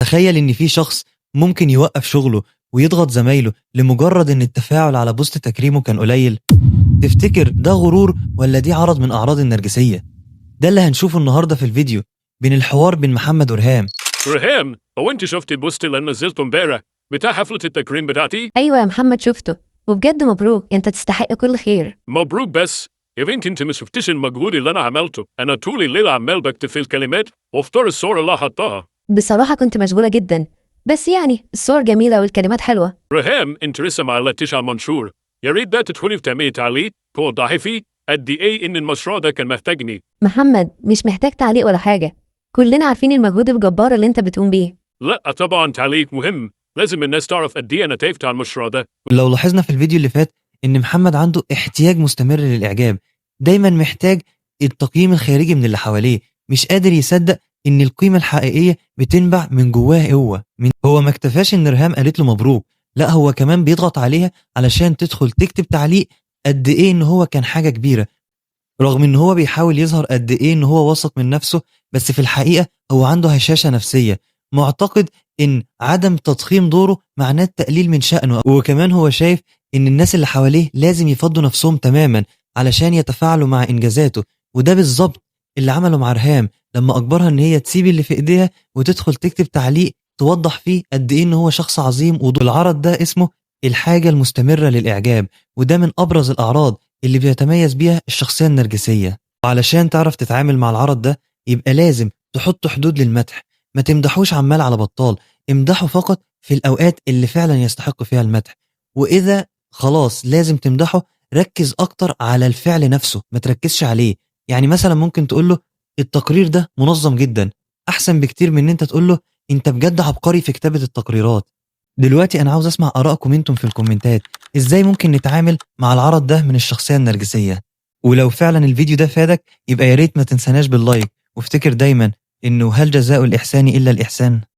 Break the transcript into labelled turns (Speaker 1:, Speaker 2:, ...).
Speaker 1: تخيل ان في شخص ممكن يوقف شغله ويضغط زمايله لمجرد ان التفاعل على بوست تكريمه كان قليل. تفتكر ده غرور ولا دي عرض من اعراض النرجسية؟ ده اللي هنشوفه النهاردة في الفيديو بين الحوار بين محمد ورهام.
Speaker 2: رهام، هو انت شفتي البوست اللي نزلته امبارح بتاع حفلة التكريم بتاعتي؟
Speaker 3: ايوه يا محمد شفته، وبجد مبروك، انت تستحق كل خير.
Speaker 2: مبروك، بس يا بنتي انت ما شفتيش المجهود اللي انا عملته. انا طول الليل عمال بكتب في الكلمات واختار الصورة اللي هحطها.
Speaker 3: بصراحة كنت مشغولة جدا، بس يعني الصور جميلة والكلمات حلوة.
Speaker 2: رهام، انت لسه ما علقتيش على المنشور. يا ريت ده تدخلي وتعملي تعليق توضحي فيه قد ايه ان المشروع ده كان محتاجني.
Speaker 3: محمد مش محتاج تعليق ولا حاجة، كلنا عارفين المجهود الجبار اللي انت بتقوم بيه.
Speaker 2: لا طبعا تعليق مهم، لازم الناس تعرف قد ايه انا تعبت على المشروع ده.
Speaker 1: لو لاحظنا في الفيديو اللي فات ان محمد عنده احتياج مستمر للاعجاب، دايما محتاج التقييم الخارجي من اللي حواليه، مش قادر يصدق ان القيمة الحقيقية بتنبع من جواه هو ما اكتفاش ان رهام قالت له مبروك، لا هو كمان بيضغط عليها علشان تدخل تكتب تعليق قد ايه ان هو كان حاجة كبيرة، رغم ان هو بيحاول يظهر قد ايه ان هو واثق من نفسه، بس في الحقيقة هو عنده هشاشة نفسية، معتقد ان عدم تضخيم دوره معناه التقليل من شأنه، وكمان هو شايف ان الناس اللي حواليه لازم يفضوا نفسهم تماما علشان يتفاعلوا مع انجازاته. وده بالظبط اللي عمله مع رهام لما اجبرها ان هي تسيب اللي في ايديها وتدخل تكتب تعليق توضح فيه قد ايه ان هو شخص عظيم. والعرض ده اسمه الحاجة المستمرة للاعجاب، وده من ابرز الاعراض اللي بيتميز بيها الشخصية النرجسية. وعلشان تعرف تتعامل مع العرض ده يبقى لازم تحط حدود للمدح، ما تمدحوش عمال على بطال، امدحه فقط في الأوقات اللي فعلا يستحق فيها المدح. وإذا خلاص لازم تمدحه ركز أكتر على الفعل نفسه، ما تركزش عليه. يعني مثلا ممكن تقوله التقرير ده منظم جدا، أحسن بكتير من ان انت تقوله انت بجد عبقري في كتابة التقريرات. دلوقتي أنا عاوز أسمع آرائكم انتم في الكومنتات، إزاي ممكن نتعامل مع العرض ده من الشخصية النرجسية؟ ولو فعلا الفيديو ده فادك يبقى يا ريت ما تنساناش باللايك، وافتكر دايما انه هل جزاء الإحسان إلا الإحسان.